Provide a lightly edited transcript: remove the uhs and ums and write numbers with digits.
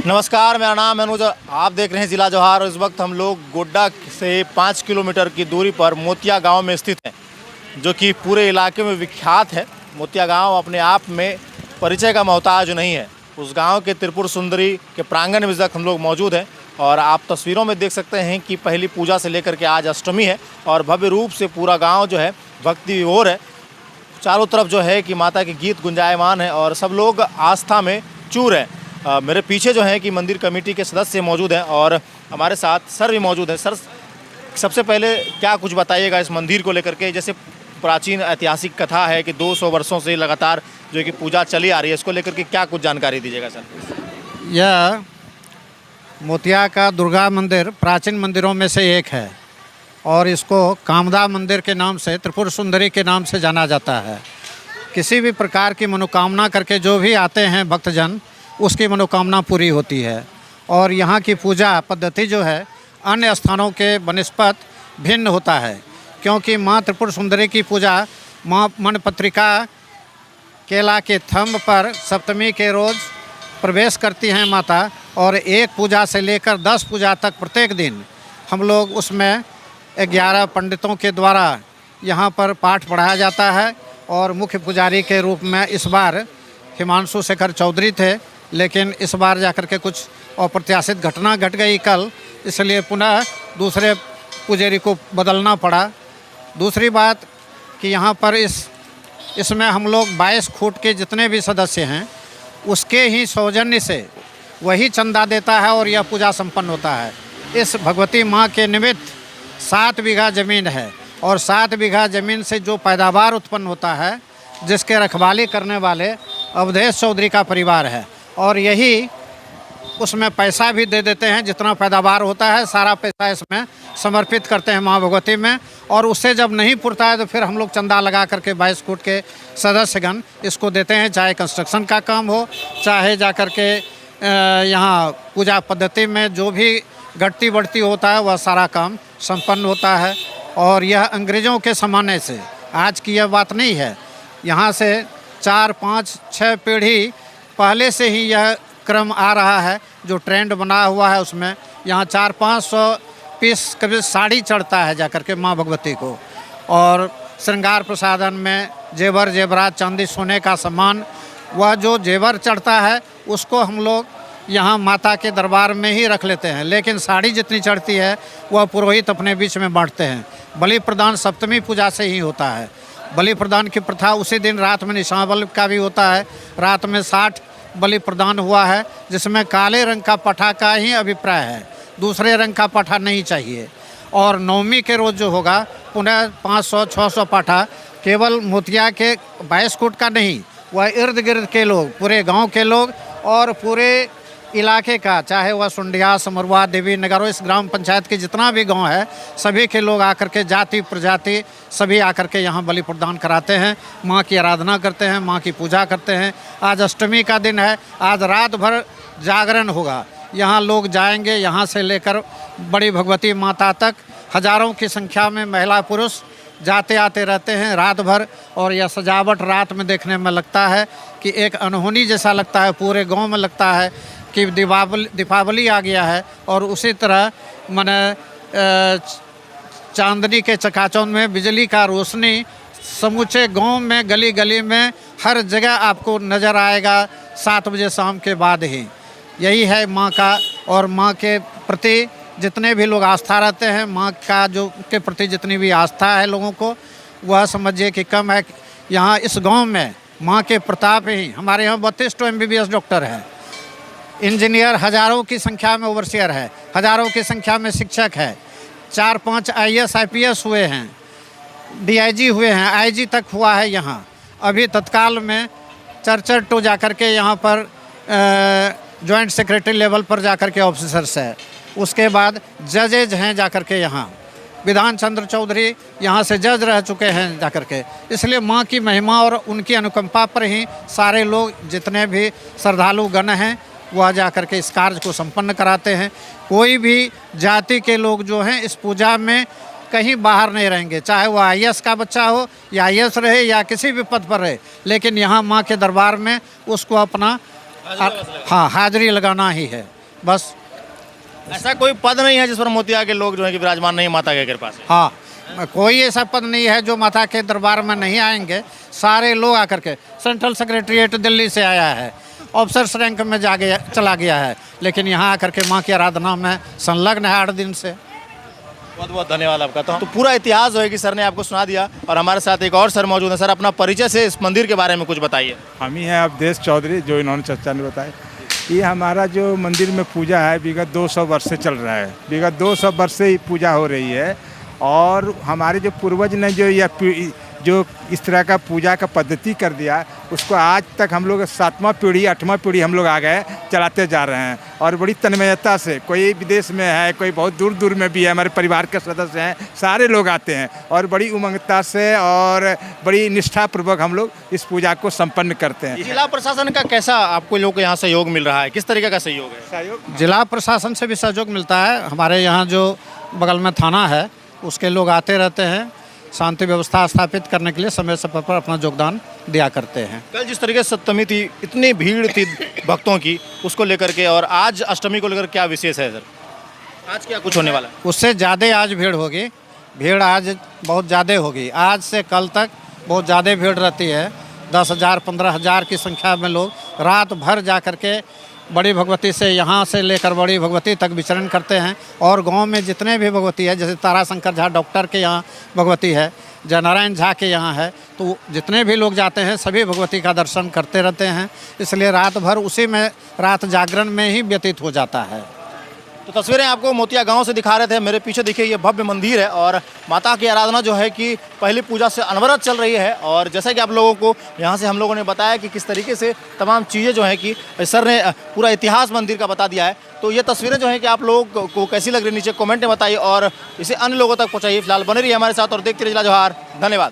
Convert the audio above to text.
नमस्कार, मेरा नाम है अनुज। आप देख रहे हैं ज़िला जवाहर और इस वक्त हम लोग गोड्डा से 5 किलोमीटर की दूरी पर मोतिया गांव में स्थित हैं, जो कि पूरे इलाके में विख्यात है। मोतिया गांव अपने आप में परिचय का मोहताज नहीं है। उस गांव के त्रिपुर सुंदरी के प्रांगण में इस वक्त हम लोग मौजूद हैं और आप तस्वीरों में देख सकते हैं कि पहली पूजा से लेकर के आज अष्टमी है और भव्य रूप से पूरा गाँव जो है भक्ति विभोर है। चारों तरफ जो है कि माता के गीत गुंजायमान है और सब लोग आस्था में चूर हैं। मेरे पीछे जो है कि मंदिर कमेटी के सदस्य मौजूद हैं और हमारे साथ सर भी मौजूद हैं। सर, सबसे पहले क्या कुछ बताइएगा इस मंदिर को लेकर के? जैसे प्राचीन ऐतिहासिक कथा है कि 200 वर्षों से लगातार जो है कि पूजा चली आ रही है, इसको लेकर के क्या कुछ जानकारी दीजिएगा सर? यह मोतिया का दुर्गा मंदिर प्राचीन मंदिरों में से एक है और इसको कामदा मंदिर के नाम से, त्रिपुर सुंदरी के नाम से जाना जाता है। किसी भी प्रकार की मनोकामना करके जो भी आते हैं भक्तजन, उसकी मनोकामना पूरी होती है। और यहाँ की पूजा पद्धति जो है अन्य स्थानों के बनिस्पत भिन्न होता है, क्योंकि माँ त्रिपुर सुंदरी की पूजा माँ मनपत्रिका केला के थंब पर सप्तमी के रोज़ प्रवेश करती हैं माता, और एक पूजा से लेकर 10 पूजा तक प्रत्येक दिन हम लोग उसमें 11 पंडितों के द्वारा यहाँ पर पाठ पढ़ाया जाता है। और मुख्य पुजारी के रूप में इस बार हिमांशु शेखर चौधरी थे, लेकिन इस बार जाकर के कुछ अप्रत्याशित घटना घट गई कल, इसलिए पुनः दूसरे पुजारी को बदलना पड़ा। दूसरी बात कि यहाँ पर इसमें हम लोग 22 फुट के जितने भी सदस्य हैं उसके ही सौजन्य से वही चंदा देता है और यह पूजा संपन्न होता है। इस भगवती माँ के निमित्त 7 बीघा ज़मीन है और 7 बीघा ज़मीन से जो पैदावार उत्पन्न होता है, जिसके रखवाली करने वाले अवधेश चौधरी का परिवार है, और यही उसमें पैसा भी दे देते हैं। जितना पैदावार होता है सारा पैसा इसमें समर्पित करते हैं माँ भगवती में, और उससे जब नहीं पुरता है तो फिर हम लोग चंदा लगा करके 22 फुट के सदस्यगण इसको देते हैं। चाहे कंस्ट्रक्शन का काम हो, चाहे जा कर के यहाँ पूजा पद्धति में जो भी घटती बढ़ती होता है वह सारा काम संपन्न होता है। और यह अंग्रेज़ों के ज़माने से, आज की यह बात नहीं है, यहाँ से 4, 5, 6 पीढ़ी पहले से ही यह क्रम आ रहा है। जो ट्रेंड बना हुआ है उसमें यहाँ 400-500 पीस कभी साड़ी चढ़ता है जाकर के माँ भगवती को, और श्रृंगार प्रसादन में जेवर जेवरात चांदी सोने का सामान, वह जो जेवर चढ़ता है उसको हम लोग यहाँ माता के दरबार में ही रख लेते हैं, लेकिन साड़ी जितनी चढ़ती है वह पुरोहित अपने बीच में बांटते हैं। बलि प्रदान सप्तमी पूजा से ही होता है। बलि प्रदान की प्रथा उसी दिन रात में निशाबल का भी होता है। रात में 60 बलि प्रदान हुआ है, जिसमें काले रंग का पठा का ही अभिप्राय है, दूसरे रंग का पठा नहीं चाहिए। और नवमी के रोज़ जो होगा पुनः 500-600 पाठा केवल मोतिया के 22 फुट का नहीं, वह इर्द गिर्द के लोग, पूरे गांव के लोग और पूरे इलाके का, चाहे वह सुंडिया, समरवा, देवी नगर, इस ग्राम पंचायत के जितना भी गांव है, सभी के लोग आकर के जाति प्रजाति सभी आकर के यहाँ बलि प्रदान कराते हैं, माँ की आराधना करते हैं, माँ की पूजा करते हैं। आज अष्टमी का दिन है, आज रात भर जागरण होगा। यहाँ लोग जाएंगे, यहाँ से लेकर बड़ी भगवती माता तक हज़ारों की संख्या में महिला पुरुष जाते आते रहते हैं रात भर। और यह सजावट रात में देखने में लगता है कि एक अनहोनी जैसा लगता है, पूरे गांव में लगता है कि दीपावली आ गया है। और उसी तरह माने चांदनी के चकाचौंध में बिजली का रोशनी समूचे गांव में, गली गली में, हर जगह आपको नज़र आएगा 7 बजे शाम के बाद ही। यही है माँ का, और माँ के प्रति जितने भी लोग आस्था रखते हैं, माँ का जो के प्रति जितनी भी आस्था है लोगों को, वह समझिए कि कम है। यहाँ इस गांव में माँ के प्रताप ही, हमारे यहाँ 32 MBBS डॉक्टर हैं, इंजीनियर हज़ारों की संख्या में ओवरसियर है, हज़ारों की संख्या में शिक्षक है, 4-5 IAS IPS हुए हैं, DIG हुए हैं, IG तक हुआ है यहाँ। अभी तत्काल में चर्चर टू जाकर के यहाँ पर जॉइंट सेक्रेटरी लेवल पर जाकर के ऑफिसर्स है। उसके बाद जजेज हैं जाकर के यहाँ, विधान चंद्र चौधरी यहाँ से जज रह चुके हैं जाकर के। इसलिए माँ की महिमा और उनकी अनुकंपा पर ही सारे लोग जितने भी श्रद्धालु गण हैं वह जाकर के इस कार्य को संपन्न कराते हैं। कोई भी जाति के लोग जो हैं इस पूजा में कहीं बाहर नहीं रहेंगे, चाहे वो IAS का बच्चा हो या IAS रहे या किसी भी पद पर रहे, लेकिन यहाँ माँ के दरबार में उसको अपना हाजिरी लगाना ही है। बस। ऐसा कोई पद नहीं है जिस पर मोतिया के लोग जो है कि विराजमान नहीं माता के कृपा से? हाँ, कोई ऐसा पद नहीं है जो माता के दरबार में नहीं आएंगे। सारे लोग आकर के, सेंट्रल सेक्रेटरीट दिल्ली से आया है, ऑफिसर्स रैंक में चला गया है, लेकिन यहाँ आकर के माँ की आराधना में संलग्न है 8 दिन से। बहुत बहुत धन्यवाद आपका। तो पूरा इतिहास जो है कि सर ने आपको सुना दिया और हमारे साथ एक और सर मौजूद है। सर, अपना परिचय से इस मंदिर के बारे में कुछ बताइए। हम ही हैं अवधेश चौधरी, जो इन्होंने चर्चा ने बताया। ये हमारा जो मंदिर में पूजा है विगत 200 वर्ष से चल रहा है। विगत 200 वर्ष से ही पूजा हो रही है और हमारे जो पूर्वज ने जो इस तरह का पूजा का पद्धति कर दिया, उसको आज तक हम लोग 7वां पीढ़ी 8वां पीढ़ी हम लोग आ गए चलाते जा रहे हैं। और बड़ी तन्मयता से, कोई विदेश में है, कोई बहुत दूर दूर में भी है, हमारे परिवार के सदस्य हैं, सारे लोग आते हैं और बड़ी उमंगता से और बड़ी निष्ठापूर्वक हम लोग इस पूजा को संपन्न करते हैं। जिला प्रशासन का कैसा आपको लोग को यहाँ सहयोग मिल रहा है? किस तरीके का सहयोग है? सहयोग जिला प्रशासन से भी सहयोग मिलता है। हमारे यहाँ जो बगल में थाना है उसके लोग आते रहते हैं, शांति व्यवस्था स्थापित करने के लिए समय समय पर अपना योगदान दिया करते हैं। कल जिस तरीके से सप्तमी थी, इतनी भीड़ थी भक्तों की, उसको लेकर के, और आज अष्टमी को लेकर क्या विशेष है सर? आज क्या कुछ होने वाला है? उससे ज़्यादा आज भीड़ होगी। भीड़ आज बहुत ज़्यादा होगी। आज से कल तक बहुत ज़्यादा भीड़ रहती है। 10,000 15,000 की संख्या में लोग रात भर जा कर के बड़ी भगवती से, यहाँ से लेकर बड़ी भगवती तक विचरण करते हैं। और गांव में जितने भी भगवती है, जैसे ताराशंकर झा डॉक्टर के यहाँ भगवती है, जयनारायण झा के यहाँ है, तो जितने भी लोग जाते हैं सभी भगवती का दर्शन करते रहते हैं। इसलिए रात भर उसी में, रात जागरण में ही व्यतीत हो जाता है। तो तस्वीरें आपको मोतिया गांव से दिखा रहे थे। मेरे पीछे देखिए ये भव्य मंदिर है और माता की आराधना जो है कि पहली पूजा से अनवरत चल रही है। और जैसा कि आप लोगों को यहाँ से हम लोगों ने बताया कि किस तरीके से तमाम चीज़ें जो हैं कि सर ने पूरा इतिहास मंदिर का बता दिया है। तो ये तस्वीरें जो हैं कि आप लोगों को कैसी लग रही है नीचे कमेंट में बताइए और इसे अन्य लोगों तक पहुँचाइए। फिलहाल बने रहिए हमारे साथ और देखते रहिए जिला जोहार। धन्यवाद।